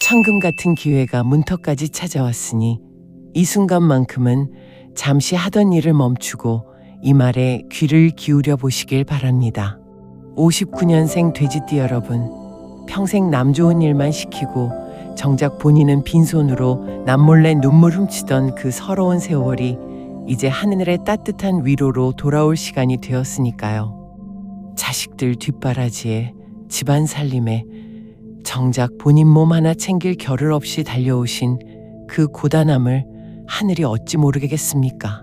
황금 같은 기회가 문턱까지 찾아왔으니 이 순간만큼은 잠시 하던 일을 멈추고 이 말에 귀를 기울여 보시길 바랍니다. 59년생 돼지띠 여러분, 평생 남 좋은 일만 시키고 정작 본인은 빈손으로 남몰래 눈물 훔치던 그 서러운 세월이 이제 하늘의 따뜻한 위로로 돌아올 시간이 되었으니까요. 자식들 뒷바라지에 집안 살림에 정작 본인 몸 하나 챙길 겨를 없이 달려오신 그 고단함을 하늘이 어찌 모르겠습니까?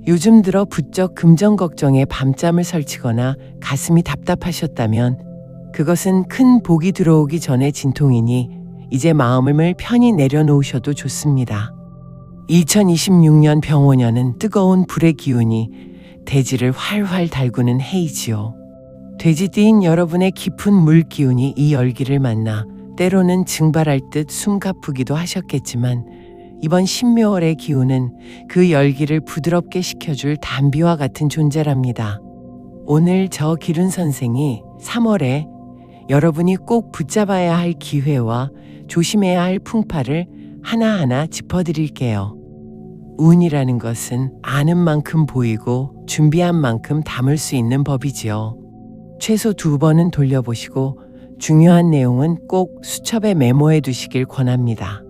요즘 들어 부쩍 금전 걱정에 밤잠을 설치거나 가슴이 답답하셨다면 그것은 큰 복이 들어오기 전에 진통이니 이제 마음을 편히 내려놓으셔도 좋습니다. 2026년 병오년은 뜨거운 불의 기운이 대지를 활활 달구는 해이지요. 돼지띠인 여러분의 깊은 물 기운이 이 열기를 만나 때로는 증발할 듯 숨가쁘기도 하셨겠지만 이번 신묘월의 기운은 그 열기를 부드럽게 식혀줄 담비와 같은 존재랍니다. 오늘 저 기룬 선생이 3월에 여러분이 꼭 붙잡아야 할 기회와 조심해야 할 풍파를 하나하나 짚어드릴게요. 운이라는 것은 아는 만큼 보이고 준비한 만큼 담을 수 있는 법이지요. 최소 2번은 돌려보시고 중요한 내용은 꼭 수첩에 메모해 두시길 권합니다.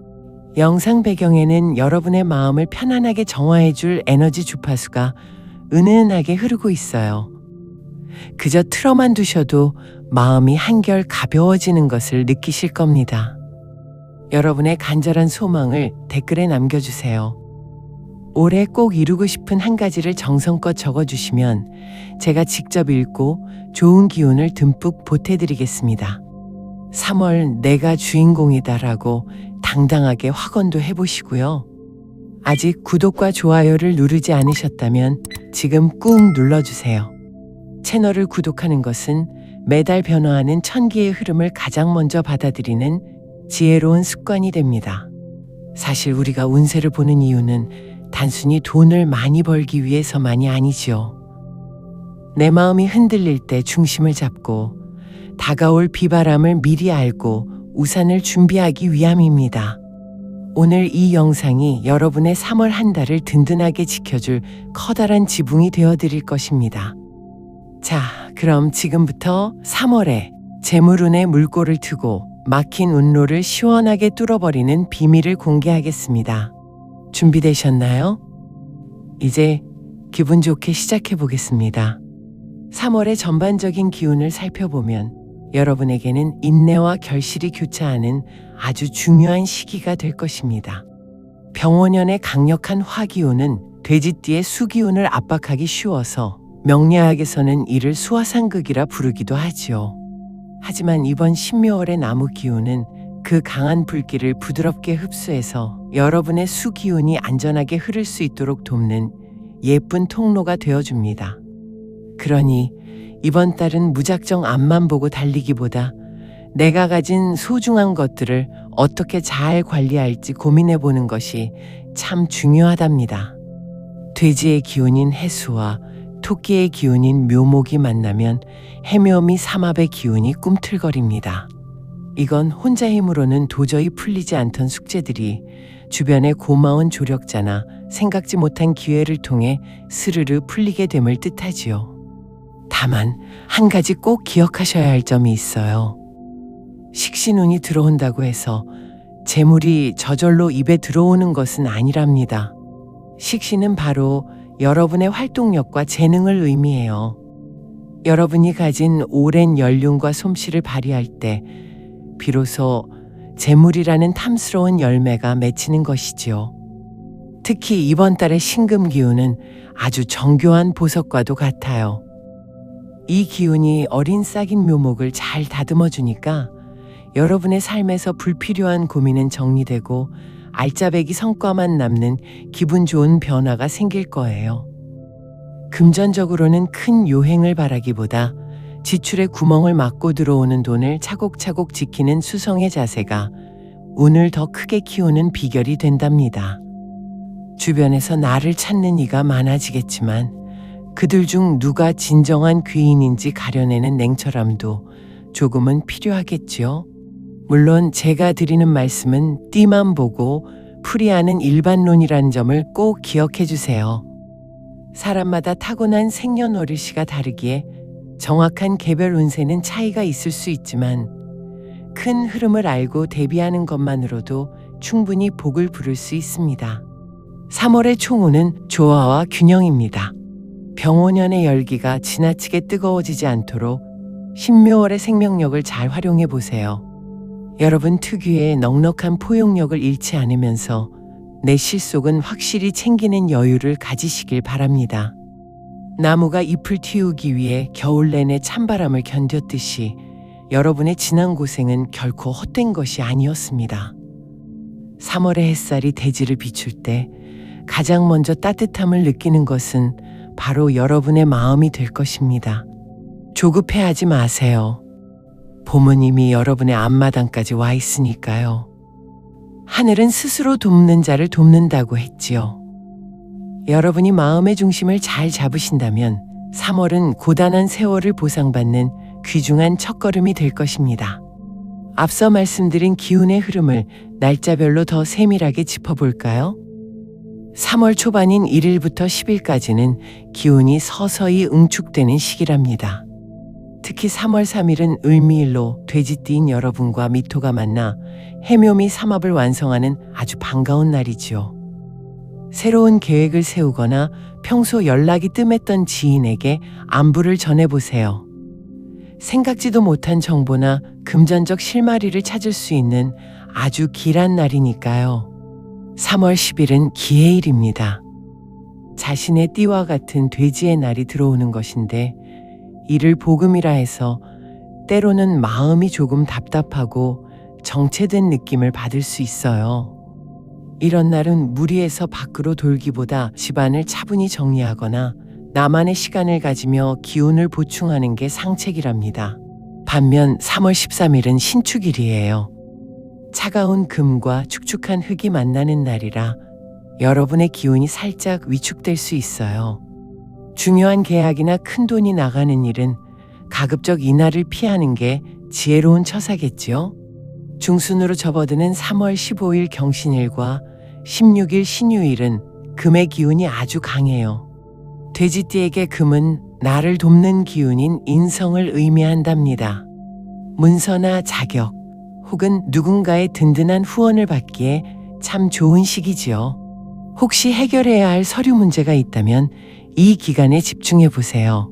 영상 배경에는 여러분의 마음을 편안하게 정화해 줄 에너지 주파수가 은은하게 흐르고 있어요. 그저 틀어만 두셔도 마음이 한결 가벼워지는 것을 느끼실 겁니다. 여러분의 간절한 소망을 댓글에 남겨주세요. 올해 꼭 이루고 싶은 한 가지를 정성껏 적어주시면 제가 직접 읽고 좋은 기운을 듬뿍 보태드리겠습니다. 3월 내가 주인공이다라고 당당하게 확언도 해보시고요. 아직 구독과 좋아요를 누르지 않으셨다면 지금 꾹 눌러주세요. 채널을 구독하는 것은 매달 변화하는 천기의 흐름을 가장 먼저 받아들이는 지혜로운 습관이 됩니다. 사실 우리가 운세를 보는 이유는 단순히 돈을 많이 벌기 위해서만이 아니지요. 내 마음이 흔들릴 때 중심을 잡고 다가올 비바람을 미리 알고 우산을 준비하기 위함입니다. 오늘 이 영상이 여러분의 3월 한 달을 든든하게 지켜줄 커다란 지붕이 되어드릴 것입니다. 자, 그럼 지금부터 3월에 재물운의 물꼬를 트고 막힌 운로를 시원하게 뚫어버리는 비밀을 공개하겠습니다. 준비되셨나요? 이제 기분 좋게 시작해 보겠습니다. 3월의 전반적인 기운을 살펴보면 여러분에게는 인내와 결실이 교차하는 아주 중요한 시기가 될 것입니다. 병오년의 강력한 화기운은 돼지띠의 수기운을 압박하기 쉬워서 명리학에서는 이를 수화상극이라 부르기도 하지요. 하지만 이번 신묘월의 나무 기운은 그 강한 불길을 부드럽게 흡수해서 여러분의 수기운이 안전하게 흐를 수 있도록 돕는 예쁜 통로가 되어줍니다. 그러니 이번 달은 무작정 앞만 보고 달리기보다 내가 가진 소중한 것들을 어떻게 잘 관리할지 고민해보는 것이 참 중요하답니다. 돼지의 기운인 해수와 토끼의 기운인 묘목이 만나면 해묘미 삼합의 기운이 꿈틀거립니다. 이건 혼자 힘으로는 도저히 풀리지 않던 숙제들이 주변의 고마운 조력자나 생각지 못한 기회를 통해 스르르 풀리게 됨을 뜻하지요. 다만 한 가지 꼭 기억하셔야 할 점이 있어요. 식신운이 들어온다고 해서 재물이 저절로 입에 들어오는 것은 아니랍니다. 식신은 바로 여러분의 활동력과 재능을 의미해요. 여러분이 가진 오랜 연륜과 솜씨를 발휘할 때 비로소 재물이라는 탐스러운 열매가 맺히는 것이지요. 특히 이번 달의 신금 기운은 아주 정교한 보석과도 같아요. 이 기운이 어린 싹인 묘목을 잘 다듬어 주니까 여러분의 삶에서 불필요한 고민은 정리되고 알짜배기 성과만 남는 기분 좋은 변화가 생길 거예요. 금전적으로는 큰 요행을 바라기보다 지출의 구멍을 막고 들어오는 돈을 차곡차곡 지키는 수성의 자세가 운을 더 크게 키우는 비결이 된답니다. 주변에서 나를 찾는 이가 많아지겠지만 그들 중 누가 진정한 귀인인지 가려내는 냉철함도 조금은 필요하겠지요. 물론 제가 드리는 말씀은 띠만 보고 풀이하는 일반론이라는 점을 꼭 기억해 주세요. 사람마다 타고난 생년월일시가 다르기에 정확한 개별 운세는 차이가 있을 수 있지만 큰 흐름을 알고 대비하는 것만으로도 충분히 복을 부를 수 있습니다. 3월의 총운은 조화와 균형입니다. 병오년의 열기가 지나치게 뜨거워지지 않도록 신묘월의 생명력을 잘 활용해 보세요. 여러분 특유의 넉넉한 포용력을 잃지 않으면서 내 실속은 확실히 챙기는 여유를 가지시길 바랍니다. 나무가 잎을 틔우기 위해 겨울 내내 찬바람을 견뎠듯이 여러분의 지난 고생은 결코 헛된 것이 아니었습니다. 3월의 햇살이 대지를 비출 때 가장 먼저 따뜻함을 느끼는 것은 바로 여러분의 마음이 될 것입니다. 조급해하지 마세요. 봄은 이미 여러분의 앞마당까지 와 있으니까요. 하늘은 스스로 돕는 자를 돕는다고 했지요. 여러분이 마음의 중심을 잘 잡으신다면 3월은 고단한 세월을 보상받는 귀중한 첫걸음이 될 것입니다. 앞서 말씀드린 기운의 흐름을 날짜별로 더 세밀하게 짚어볼까요? 3월 초반인 1일부터 10일까지는 기운이 서서히 응축되는 시기랍니다. 특히 3월 3일은 을미일로 돼지띠인 여러분과 미토가 만나 해묘미 삼합을 완성하는 아주 반가운 날이지요. 새로운 계획을 세우거나 평소 연락이 뜸했던 지인에게 안부를 전해보세요. 생각지도 못한 정보나 금전적 실마리를 찾을 수 있는 아주 길한 날이니까요. 3월 10일은 기해일입니다. 자신의 띠와 같은 돼지의 날이 들어오는 것인데 이를 복음이라 해서 때로는 마음이 조금 답답하고 정체된 느낌을 받을 수 있어요. 이런 날은 무리해서 밖으로 돌기보다 집안을 차분히 정리하거나 나만의 시간을 가지며 기운을 보충하는 게 상책이랍니다. 반면 3월 13일은 신축일이에요. 차가운 금과 축축한 흙이 만나는 날이라 여러분의 기운이 살짝 위축될 수 있어요. 중요한 계약이나 큰 돈이 나가는 일은 가급적 이날을 피하는 게 지혜로운 처사겠지요. 중순으로 접어드는 3월 15일 경신일과 16일 신유일은 금의 기운이 아주 강해요. 돼지띠에게 금은 나를 돕는 기운인 인성을 의미한답니다. 문서나 자격 혹은 누군가의 든든한 후원을 받기에 참 좋은 시기지요. 혹시 해결해야 할 서류 문제가 있다면 이 기간에 집중해 보세요.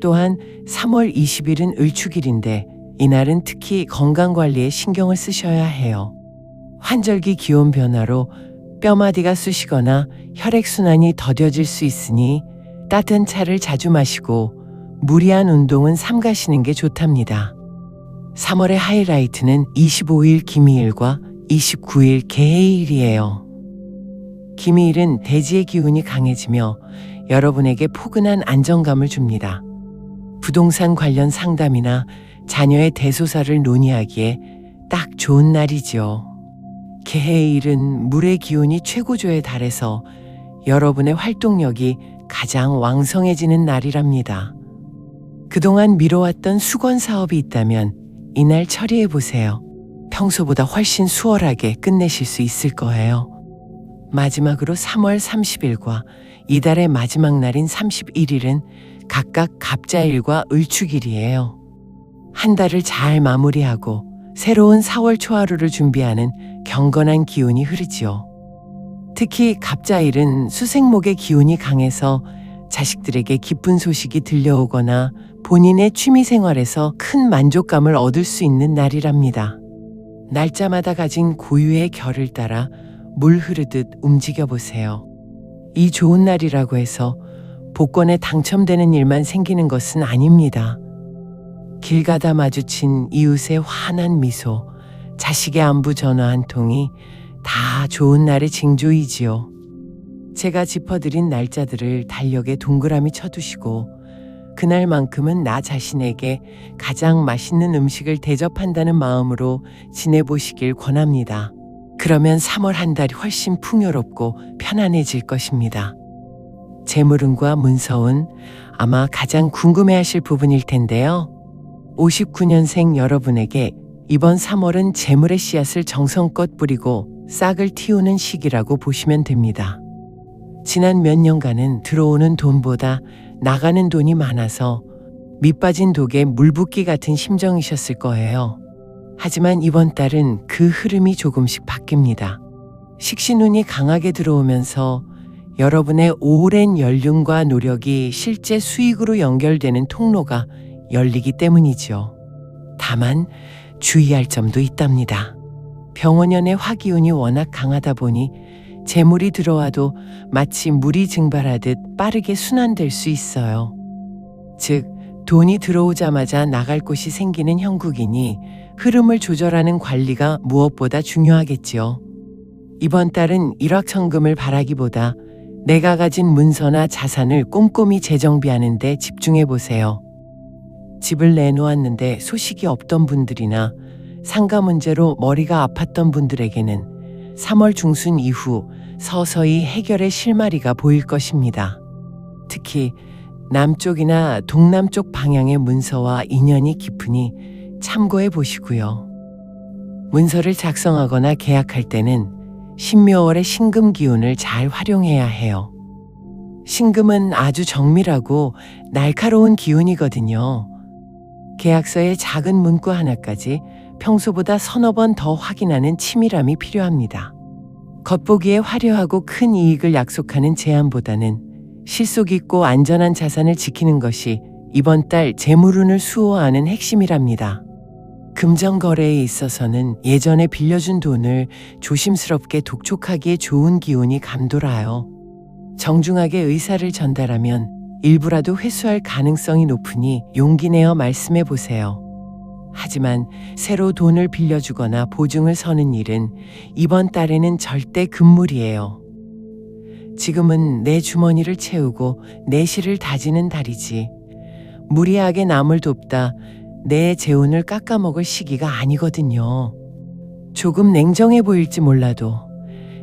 또한 3월 20일은 을축일인데 이날은 특히 건강관리에 신경을 쓰셔야 해요. 환절기 기온 변화로 뼈마디가 쑤시거나 혈액순환이 더뎌질 수 있으니 따뜻한 차를 자주 마시고 무리한 운동은 삼가시는 게 좋답니다. 3월의 하이라이트는 25일 기미일과 29일 개해일이에요. 기미일은 대지의 기운이 강해지며 여러분에게 포근한 안정감을 줍니다. 부동산 관련 상담이나 자녀의 대소사를 논의하기에 딱 좋은 날이지요. 개해일은 물의 기운이 최고조에 달해서 여러분의 활동력이 가장 왕성해지는 날이랍니다. 그동안 미뤄왔던 수건 사업이 있다면 이날 처리해 보세요. 평소보다 훨씬 수월하게 끝내실 수 있을 거예요. 마지막으로 3월 30일과 이달의 마지막 날인 31일은 각각 갑자일과 을축일이에요. 한 달을 잘 마무리하고 새로운 4월 초하루를 준비하는 경건한 기운이 흐르지요. 특히 갑자일은 수생목의 기운이 강해서 자식들에게 기쁜 소식이 들려오거나 본인의 취미생활에서 큰 만족감을 얻을 수 있는 날이랍니다. 날짜마다 가진 고유의 결을 따라 물 흐르듯 움직여 보세요. 이 좋은 날이라고 해서 복권에 당첨되는 일만 생기는 것은 아닙니다. 길 가다 마주친 이웃의 환한 미소, 자식의 안부 전화 한 통이 다 좋은 날의 징조이지요. 제가 짚어드린 날짜들을 달력에 동그라미 쳐두시고 그날만큼은 나 자신에게 가장 맛있는 음식을 대접한다는 마음으로 지내보시길 권합니다. 그러면 3월 한 달이 훨씬 풍요롭고 편안해질 것입니다. 재물운과 문서운 아마 가장 궁금해하실 부분일 텐데요. 59년생 여러분에게 이번 3월은 재물의 씨앗을 정성껏 뿌리고 싹을 틔우는 시기라고 보시면 됩니다. 지난 몇 년간은 들어오는 돈보다 나가는 돈이 많아서 밑빠진 독에 물 붓기 같은 심정이셨을 거예요. 하지만 이번 달은 그 흐름이 조금씩 바뀝니다. 식신운이 강하게 들어오면서 여러분의 오랜 연륜과 노력이 실제 수익으로 연결되는 통로가 열리기 때문이죠. 다만 주의할 점도 있답니다. 병원연의 화기운이 워낙 강하다 보니 재물이 들어와도 마치 물이 증발하듯 빠르게 순환될 수 있어요. 즉, 돈이 들어오자마자 나갈 곳이 생기는 형국이니 흐름을 조절하는 관리가 무엇보다 중요하겠지요. 이번 달은 일확천금을 바라기보다 내가 가진 문서나 자산을 꼼꼼히 재정비하는 데 집중해 보세요. 집을 내놓았는데 소식이 없던 분들이나 상가 문제로 머리가 아팠던 분들에게는 3월 중순 이후 서서히 해결의 실마리가 보일 것입니다. 특히 남쪽이나 동남쪽 방향의 문서와 인연이 깊으니 참고해 보시고요. 문서를 작성하거나 계약할 때는 신묘월의 신금 기운을 잘 활용해야 해요. 신금은 아주 정밀하고 날카로운 기운이거든요. 계약서의 작은 문구 하나까지 평소보다 서너 번 더 확인하는 치밀함이 필요합니다. 겉보기에 화려하고 큰 이익을 약속하는 제안보다는 실속 있고 안전한 자산을 지키는 것이 이번 달 재물운을 수호하는 핵심이랍니다. 금전 거래에 있어서는 예전에 빌려준 돈을 조심스럽게 독촉하기에 좋은 기운이 감돌아요. 정중하게 의사를 전달하면 일부라도 회수할 가능성이 높으니 용기 내어 말씀해 보세요. 하지만 새로 돈을 빌려주거나 보증을 서는 일은 이번 달에는 절대 금물이에요. 지금은 내 주머니를 채우고 내실을 다지는 달이지 무리하게 남을 돕다 내 재운을 깎아먹을 시기가 아니거든요. 조금 냉정해 보일지 몰라도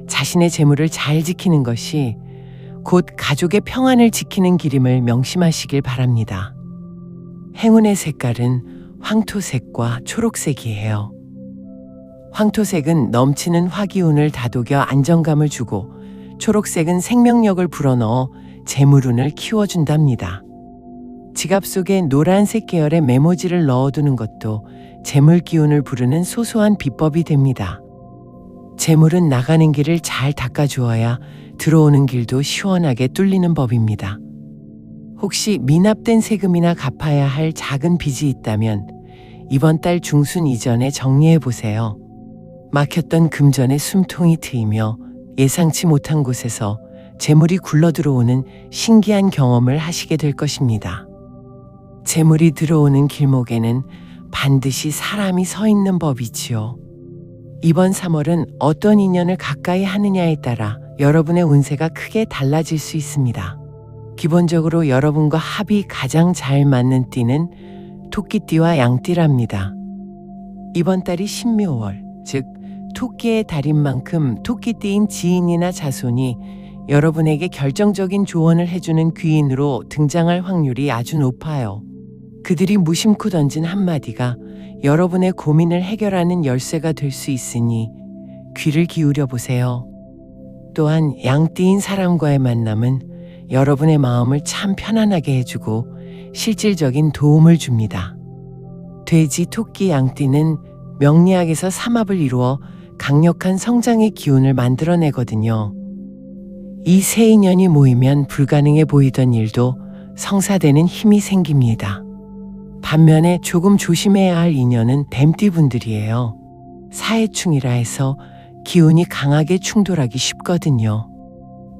자신의 재물을 잘 지키는 것이 곧 가족의 평안을 지키는 길임을 명심하시길 바랍니다. 행운의 색깔은 황토색과 초록색이에요. 황토색은 넘치는 화기운을 다독여 안정감을 주고 초록색은 생명력을 불어넣어 재물운을 키워준답니다. 지갑 속에 노란색 계열의 메모지를 넣어두는 것도 재물 기운을 부르는 소소한 비법이 됩니다. 재물은 나가는 길을 잘 닦아주어야 들어오는 길도 시원하게 뚫리는 법입니다. 혹시 미납된 세금이나 갚아야 할 작은 빚이 있다면 이번 달 중순 이전에 정리해 보세요. 막혔던 금전의 숨통이 트이며 예상치 못한 곳에서 재물이 굴러 들어오는 신기한 경험을 하시게 될 것입니다. 재물이 들어오는 길목에는 반드시 사람이 서 있는 법이지요. 이번 3월은 어떤 인연을 가까이 하느냐에 따라 여러분의 운세가 크게 달라질 수 있습니다. 기본적으로 여러분과 합이 가장 잘 맞는 띠는 토끼띠와 양띠랍니다. 이번 달이 신묘월, 즉 토끼의 달인 만큼 토끼띠인 지인이나 자손이 여러분에게 결정적인 조언을 해주는 귀인으로 등장할 확률이 아주 높아요. 그들이 무심코 던진 한마디가 여러분의 고민을 해결하는 열쇠가 될 수 있으니 귀를 기울여 보세요. 또한 양띠인 사람과의 만남은 여러분의 마음을 참 편안하게 해주고 실질적인 도움을 줍니다. 돼지, 토끼, 양띠는 명리학에서 삼합을 이루어 강력한 성장의 기운을 만들어내거든요. 이 세 인연이 모이면 불가능해 보이던 일도 성사되는 힘이 생깁니다. 반면에 조금 조심해야 할 인연은 뱀띠분들이에요. 사해충이라 해서 기운이 강하게 충돌하기 쉽거든요.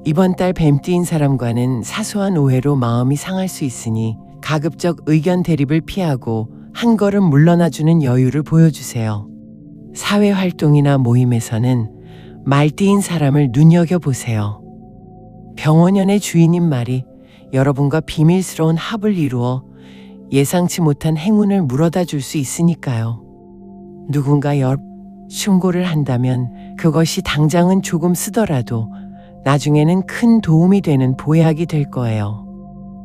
이번 달 뱀띠인 사람과는 사소한 오해로 마음이 상할 수 있으니 가급적 의견 대립을 피하고 한 걸음 물러나주는 여유를 보여주세요. 사회활동이나 모임에서는 말띠인 사람을 눈여겨보세요. 병원연의 주인인 말이 여러분과 비밀스러운 합을 이루어 예상치 못한 행운을 물어다 줄 수 있으니까요. 누군가 충고를 한다면 그것이 당장은 조금 쓰더라도 나중에는 큰 도움이 되는 보약이 될 거예요.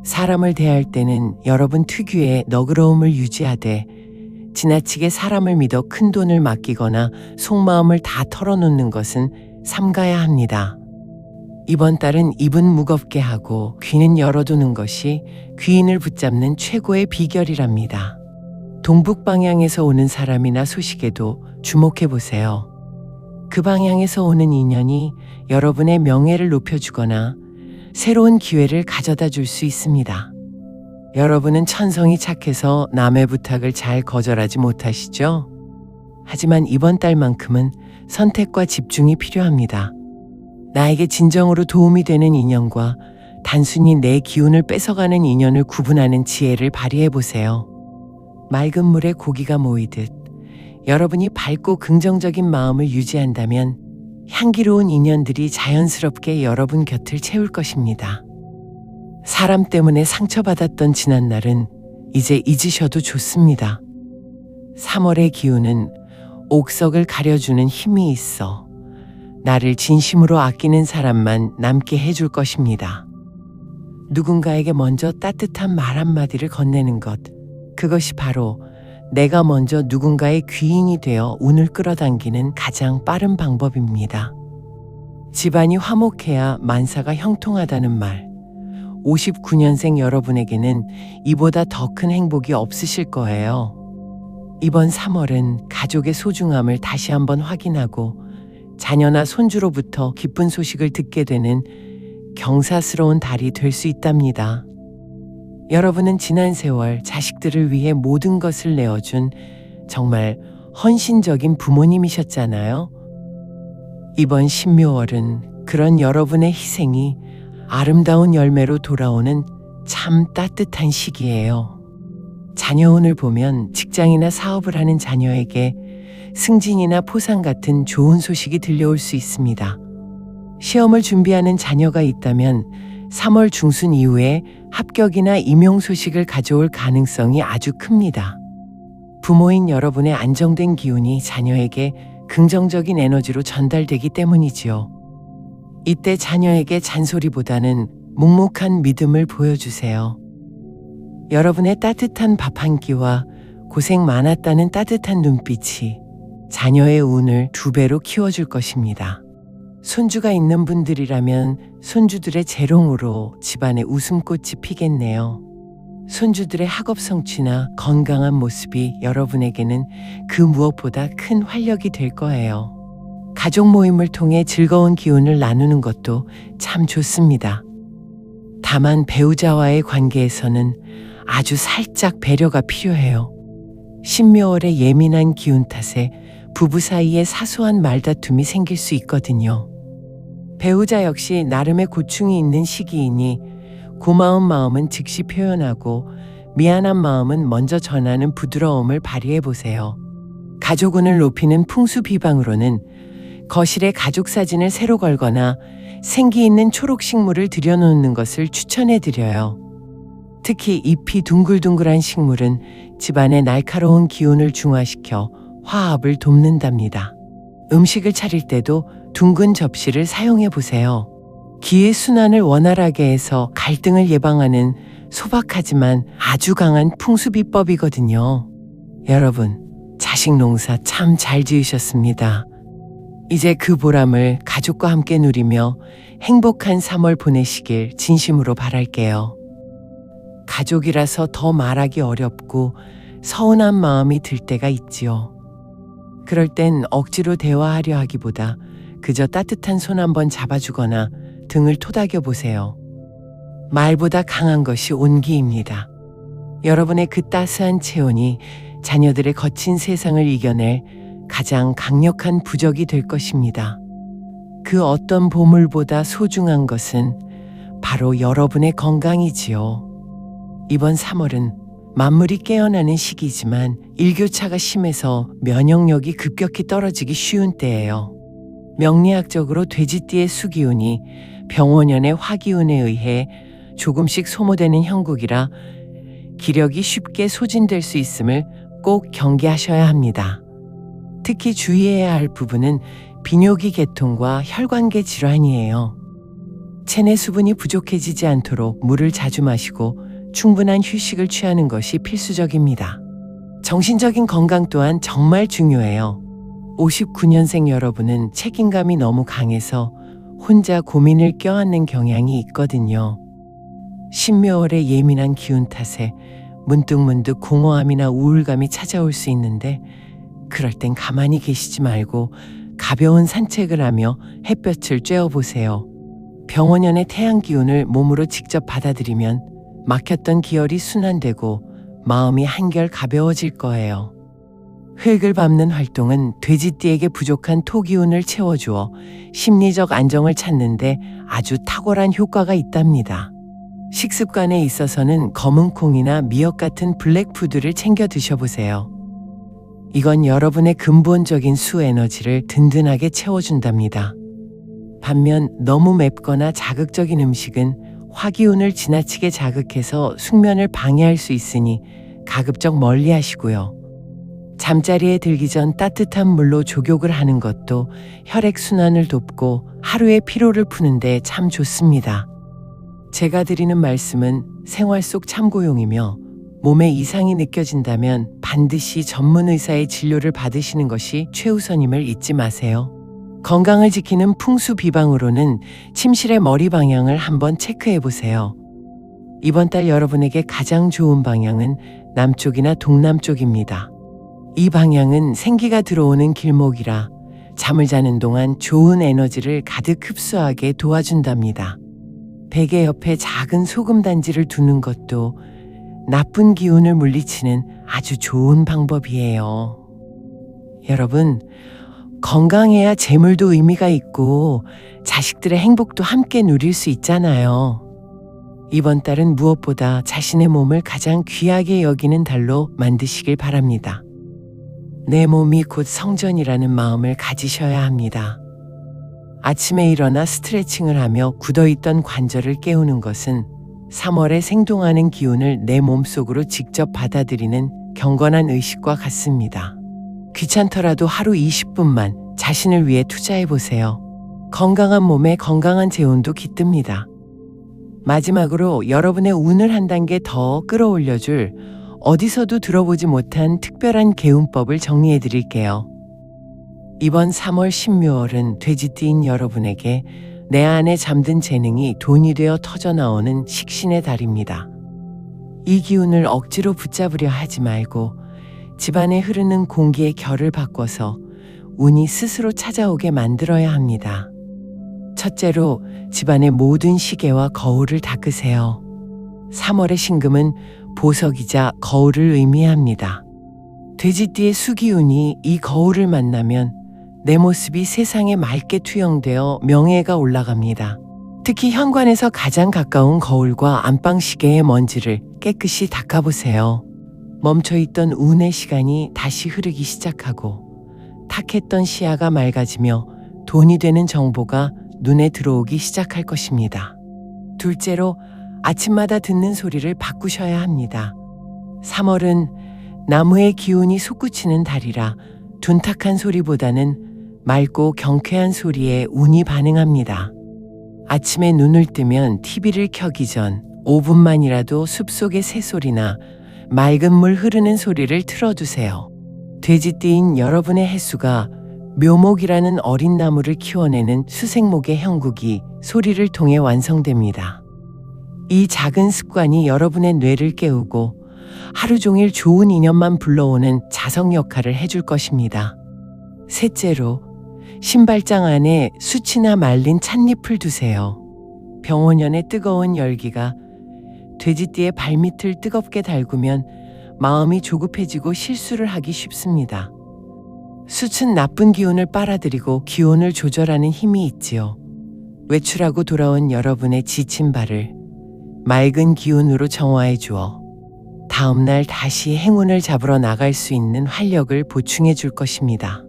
사람을 대할 때는 여러분 특유의 너그러움을 유지하되 지나치게 사람을 믿어 큰 돈을 맡기거나 속마음을 다 털어놓는 것은 삼가야 합니다. 이번 달은 입은 무겁게 하고 귀는 열어두는 것이 귀인을 붙잡는 최고의 비결이랍니다. 동북 방향에서 오는 사람이나 소식에도 주목해 보세요. 그 방향에서 오는 인연이 여러분의 명예를 높여주거나 새로운 기회를 가져다 줄 수 있습니다. 여러분은 천성이 착해서 남의 부탁을 잘 거절하지 못하시죠? 하지만 이번 달만큼은 선택과 집중이 필요합니다. 나에게 진정으로 도움이 되는 인연과 단순히 내 기운을 뺏어가는 인연을 구분하는 지혜를 발휘해 보세요. 맑은 물에 고기가 모이듯 여러분이 밝고 긍정적인 마음을 유지한다면 향기로운 인연들이 자연스럽게 여러분 곁을 채울 것입니다. 사람 때문에 상처받았던 지난날은 이제 잊으셔도 좋습니다. 3월의 기운은 옥석을 가려주는 힘이 있어 나를 진심으로 아끼는 사람만 남게 해줄 것입니다. 누군가에게 먼저 따뜻한 말 한마디를 건네는 것, 그것이 바로 내가 먼저 누군가의 귀인이 되어 운을 끌어당기는 가장 빠른 방법입니다. 집안이 화목해야 만사가 형통하다는 말, 59년생 여러분에게는 이보다 더 큰 행복이 없으실 거예요. 이번 3월은 가족의 소중함을 다시 한번 확인하고 자녀나 손주로부터 기쁜 소식을 듣게 되는 경사스러운 달이 될 수 있답니다. 여러분은 지난 세월 자식들을 위해 모든 것을 내어준 정말 헌신적인 부모님이셨잖아요. 이번 신묘월은 그런 여러분의 희생이 아름다운 열매로 돌아오는 참 따뜻한 시기예요. 자녀운을 보면 직장이나 사업을 하는 자녀에게 승진이나 포상 같은 좋은 소식이 들려올 수 있습니다. 시험을 준비하는 자녀가 있다면 3월 중순 이후에 합격이나 임용 소식을 가져올 가능성이 아주 큽니다. 부모인 여러분의 안정된 기운이 자녀에게 긍정적인 에너지로 전달되기 때문이지요. 이때 자녀에게 잔소리보다는 묵묵한 믿음을 보여주세요. 여러분의 따뜻한 밥 한 끼와 고생 많았다는 따뜻한 눈빛이 자녀의 운을 2배로 키워줄 것입니다. 손주가 있는 분들이라면 손주들의 재롱으로 집안에 웃음꽃이 피겠네요. 손주들의 학업 성취나 건강한 모습이 여러분에게는 그 무엇보다 큰 활력이 될 거예요. 가족 모임을 통해 즐거운 기운을 나누는 것도 참 좋습니다. 다만 배우자와의 관계에서는 아주 살짝 배려가 필요해요. 신묘월의 예민한 기운 탓에 부부 사이에 사소한 말다툼이 생길 수 있거든요. 배우자 역시 나름의 고충이 있는 시기이니 고마운 마음은 즉시 표현하고 미안한 마음은 먼저 전하는 부드러움을 발휘해 보세요. 가족운을 높이는 풍수비방으로는 거실에 가족 사진을 새로 걸거나 생기 있는 초록 식물을 들여놓는 것을 추천해 드려요. 특히 잎이 둥글둥글한 식물은 집안의 날카로운 기운을 중화시켜 화합을 돕는답니다. 음식을 차릴 때도 둥근 접시를 사용해 보세요. 기의 순환을 원활하게 해서 갈등을 예방하는 소박하지만 아주 강한 풍수비법이거든요. 여러분, 자식 농사 참 잘 지으셨습니다. 이제 그 보람을 가족과 함께 누리며 행복한 3월 보내시길 진심으로 바랄게요. 가족이라서 더 말하기 어렵고 서운한 마음이 들 때가 있지요. 그럴 땐 억지로 대화하려 하기보다 그저 따뜻한 손 한번 잡아주거나 등을 토닥여 보세요. 말보다 강한 것이 온기입니다. 여러분의 그 따스한 체온이 자녀들의 거친 세상을 이겨낼 가장 강력한 부적이 될 것입니다. 그 어떤 보물보다 소중한 것은 바로 여러분의 건강이지요. 이번 3월은 만물이 깨어나는 시기지만 일교차가 심해서 면역력이 급격히 떨어지기 쉬운 때예요. 명리학적으로 돼지띠의 수기운이 병원연의 화기운에 의해 조금씩 소모되는 형국이라 기력이 쉽게 소진될 수 있음을 꼭 경계하셔야 합니다. 특히 주의해야 할 부분은 비뇨기 계통과 혈관계 질환이에요. 체내 수분이 부족해지지 않도록 물을 자주 마시고 충분한 휴식을 취하는 것이 필수적입니다. 정신적인 건강 또한 정말 중요해요. 59년생 여러분은 책임감이 너무 강해서 혼자 고민을 껴안는 경향이 있거든요. 신묘월의 예민한 기운 탓에 문득문득 공허함이나 우울감이 찾아올 수 있는데, 그럴 땐 가만히 계시지 말고 가벼운 산책을 하며 햇볕을 쬐어보세요. 병원연의 태양 기운을 몸으로 직접 받아들이면 막혔던 기혈이 순환되고 마음이 한결 가벼워질 거예요. 흙을 밟는 활동은 돼지띠에게 부족한 토기운을 채워주어 심리적 안정을 찾는데 아주 탁월한 효과가 있답니다. 식습관에 있어서는 검은 콩이나 미역 같은 블랙푸드를 챙겨 드셔보세요. 이건 여러분의 근본적인 수 에너지를 든든하게 채워준답니다. 반면 너무 맵거나 자극적인 음식은 화기운을 지나치게 자극해서 숙면을 방해할 수 있으니 가급적 멀리 하시고요. 잠자리에 들기 전 따뜻한 물로 족욕을 하는 것도 혈액순환을 돕고 하루의 피로를 푸는데 참 좋습니다. 제가 드리는 말씀은 생활 속 참고용이며 몸에 이상이 느껴진다면 반드시 전문 의사의 진료를 받으시는 것이 최우선임을 잊지 마세요. 건강을 지키는 풍수 비방으로는 침실의 머리 방향을 한번 체크해 보세요. 이번 달 여러분에게 가장 좋은 방향은 남쪽이나 동남쪽입니다. 이 방향은 생기가 들어오는 길목이라 잠을 자는 동안 좋은 에너지를 가득 흡수하게 도와준답니다. 베개 옆에 작은 소금 단지를 두는 것도 나쁜 기운을 물리치는 아주 좋은 방법이에요. 여러분, 건강해야 재물도 의미가 있고 자식들의 행복도 함께 누릴 수 있잖아요. 이번 달은 무엇보다 자신의 몸을 가장 귀하게 여기는 달로 만드시길 바랍니다. 내 몸이 곧 성전이라는 마음을 가지셔야 합니다. 아침에 일어나 스트레칭을 하며 굳어있던 관절을 깨우는 것은 3월에 생동하는 기운을 내 몸속으로 직접 받아들이는 경건한 의식과 같습니다. 귀찮더라도 하루 20분만 자신을 위해 투자해보세요. 건강한 몸에 건강한 재운도 깃듭니다. 마지막으로 여러분의 운을 한 단계 더 끌어올려줄 어디서도 들어보지 못한 특별한 개운법을 정리해드릴게요. 이번 3월 신묘월은 돼지띠인 여러분에게 내 안에 잠든 재능이 돈이 되어 터져나오는 식신의 달입니다. 이 기운을 억지로 붙잡으려 하지 말고 집안에 흐르는 공기의 결을 바꿔서 운이 스스로 찾아오게 만들어야 합니다. 첫째로 집안의 모든 시계와 거울을 닦으세요. 3월의 신금은 보석이자 거울을 의미합니다. 돼지띠의 수기운이 이 거울을 만나면 내 모습이 세상에 맑게 투영되어 명예가 올라갑니다. 특히 현관에서 가장 가까운 거울과 안방 시계의 먼지를 깨끗이 닦아보세요. 멈춰있던 운의 시간이 다시 흐르기 시작하고 탁했던 시야가 맑아지며 돈이 되는 정보가 눈에 들어오기 시작할 것입니다. 둘째로 아침마다 듣는 소리를 바꾸셔야 합니다. 3월은 나무의 기운이 솟구치는 달이라 둔탁한 소리보다는 맑고 경쾌한 소리에 운이 반응합니다. 아침에 눈을 뜨면 TV를 켜기 전 5분만이라도 숲속의 새소리나 맑은 물 흐르는 소리를 틀어두세요. 돼지띠인 여러분의 햇수가 묘목이라는 어린 나무를 키워내는 수생목의 형국이 소리를 통해 완성됩니다. 이 작은 습관이 여러분의 뇌를 깨우고 하루 종일 좋은 인연만 불러오는 자석 역할을 해줄 것입니다. 셋째로 신발장 안에 수치나 말린 찻잎을 두세요. 병원연의 뜨거운 열기가 돼지띠의 발밑을 뜨겁게 달구면 마음이 조급해지고 실수를 하기 쉽습니다. 숯은 나쁜 기운을 빨아들이고 기온을 조절하는 힘이 있지요. 외출하고 돌아온 여러분의 지친 발을 맑은 기운으로 정화해 주어 다음날 다시 행운을 잡으러 나갈 수 있는 활력을 보충해 줄 것입니다.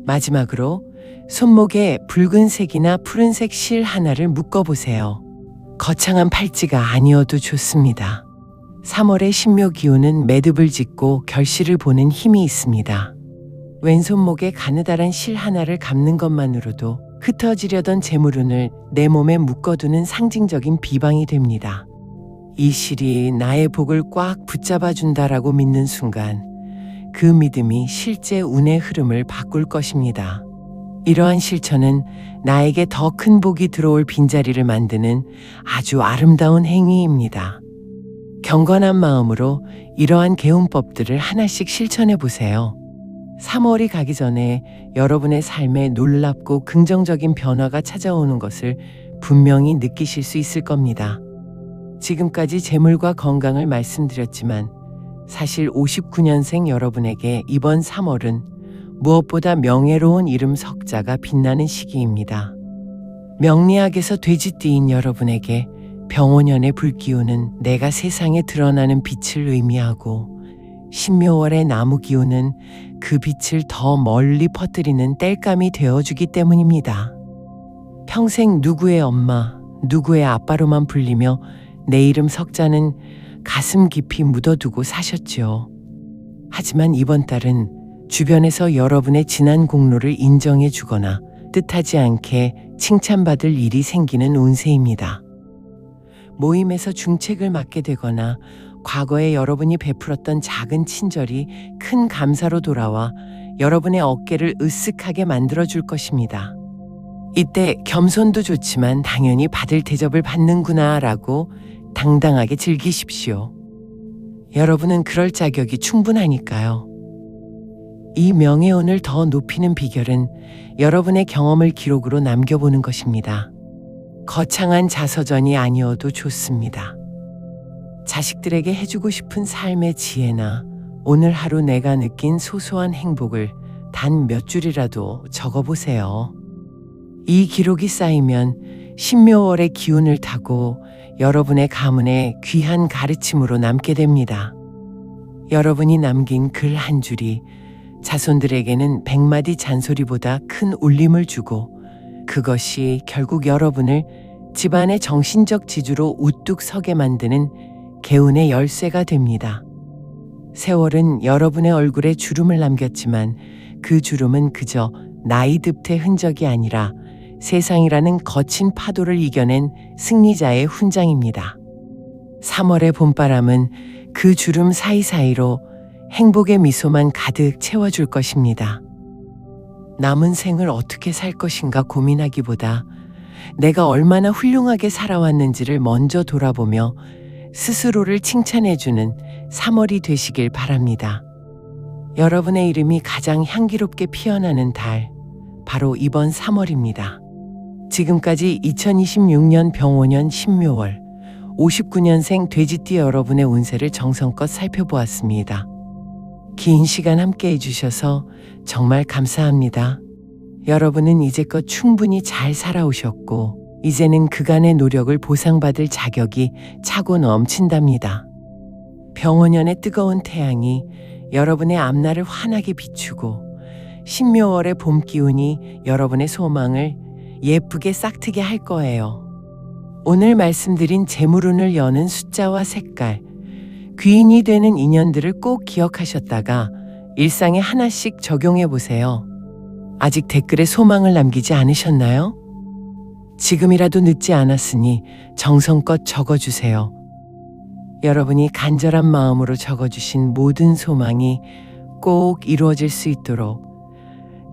마지막으로 손목에 붉은색이나 푸른색 실 하나를 묶어보세요. 거창한 팔찌가 아니어도 좋습니다. 3월의 신묘 기운은 매듭을 짓고 결실을 보는 힘이 있습니다. 왼손목에 가느다란 실 하나를 감는 것만으로도 흩어지려던 재물운을 내 몸에 묶어두는 상징적인 비방이 됩니다. 이 실이 나의 복을 꽉 붙잡아준다라고 믿는 순간 그 믿음이 실제 운의 흐름을 바꿀 것입니다. 이러한 실천은 나에게 더 큰 복이 들어올 빈자리를 만드는 아주 아름다운 행위입니다. 경건한 마음으로 이러한 개운법들을 하나씩 실천해 보세요. 3월이 가기 전에 여러분의 삶에 놀랍고 긍정적인 변화가 찾아오는 것을 분명히 느끼실 수 있을 겁니다. 지금까지 재물과 건강을 말씀드렸지만 사실 59년생 여러분에게 이번 3월은 무엇보다 명예로운 이름 석자가 빛나는 시기입니다. 명리학에서 돼지띠인 여러분에게 병원연의 불기운은 내가 세상에 드러나는 빛을 의미하고 신묘월의 나무기운은 그 빛을 더 멀리 퍼뜨리는 땔감이 되어주기 때문입니다. 평생 누구의 엄마, 누구의 아빠로만 불리며 내 이름 석자는 가슴 깊이 묻어두고 사셨지요. 하지만 이번 달은 주변에서 여러분의 지난 공로를 인정해 주거나 뜻하지 않게 칭찬받을 일이 생기는 운세입니다. 모임에서 중책을 맡게 되거나 과거에 여러분이 베풀었던 작은 친절이 큰 감사로 돌아와 여러분의 어깨를 으쓱하게 만들어줄 것입니다. 이때 겸손도 좋지만 당연히 받을 대접을 받는구나 라고 당당하게 즐기십시오. 여러분은 그럴 자격이 충분하니까요. 이 명예운을 더 높이는 비결은 여러분의 경험을 기록으로 남겨보는 것입니다. 거창한 자서전이 아니어도 좋습니다. 자식들에게 해주고 싶은 삶의 지혜나 오늘 하루 내가 느낀 소소한 행복을 단 몇 줄이라도 적어보세요. 이 기록이 쌓이면 신묘월의 기운을 타고 여러분의 가문에 귀한 가르침으로 남게 됩니다. 여러분이 남긴 글 한 줄이 자손들에게는 100마디 잔소리보다 큰 울림을 주고 그것이 결국 여러분을 집안의 정신적 지주로 우뚝 서게 만드는 개운의 열쇠가 됩니다. 세월은 여러분의 얼굴에 주름을 남겼지만 그 주름은 그저 나이듭의 흔적이 아니라 세상이라는 거친 파도를 이겨낸 승리자의 훈장입니다. 3월의 봄바람은 그 주름 사이사이로 행복의 미소만 가득 채워줄 것입니다. 남은 생을 어떻게 살 것인가 고민하기보다 내가 얼마나 훌륭하게 살아왔는지를 먼저 돌아보며 스스로를 칭찬해주는 3월이 되시길 바랍니다. 여러분의 이름이 가장 향기롭게 피어나는 달, 바로 이번 3월입니다. 지금까지 2026년 병오년 신묘월 59년생 돼지띠 여러분의 운세를 정성껏 살펴보았습니다. 긴 시간 함께 해주셔서 정말 감사합니다. 여러분은 이제껏 충분히 잘 살아오셨고 이제는 그간의 노력을 보상받을 자격이 차고 넘친답니다. 병오년의 뜨거운 태양이 여러분의 앞날을 환하게 비추고 신묘월의 봄 기운이 여러분의 소망을 예쁘게 싹트게 할 거예요. 오늘 말씀드린 재물운을 여는 숫자와 색깔, 귀인이 되는 인연들을 꼭 기억하셨다가 일상에 하나씩 적용해 보세요. 아직 댓글에 소망을 남기지 않으셨나요? 지금이라도 늦지 않았으니 정성껏 적어주세요. 여러분이 간절한 마음으로 적어주신 모든 소망이 꼭 이루어질 수 있도록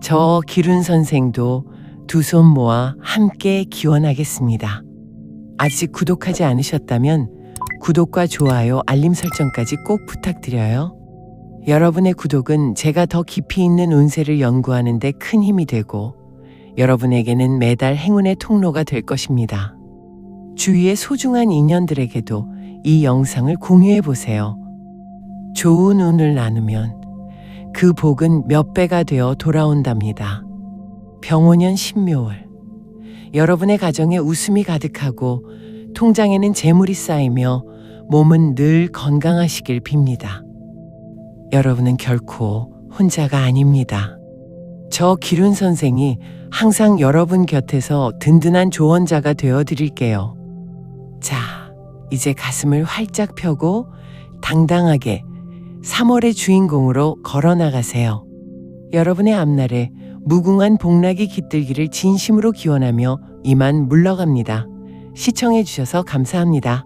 저 기룬 선생도 두 손 모아 함께 기원하겠습니다. 아직 구독하지 않으셨다면 구독과 좋아요, 알림 설정까지 꼭 부탁드려요. 여러분의 구독은 제가 더 깊이 있는 운세를 연구하는 데 큰 힘이 되고 여러분에게는 매달 행운의 통로가 될 것입니다. 주위의 소중한 인연들에게도 이 영상을 공유해 보세요. 좋은 운을 나누면 그 복은 몇 배가 되어 돌아온답니다. 병오년 신묘월, 여러분의 가정에 웃음이 가득하고 통장에는 재물이 쌓이며 몸은 늘 건강하시길 빕니다. 여러분은 결코 혼자가 아닙니다. 저 기룬 선생이 항상 여러분 곁에서 든든한 조언자가 되어 드릴게요. 자, 이제 가슴을 활짝 펴고 당당하게 3월의 주인공으로 걸어 나가세요. 여러분의 앞날에 무궁한 복락이 깃들기를 진심으로 기원하며 이만 물러갑니다. 시청해 주셔서 감사합니다.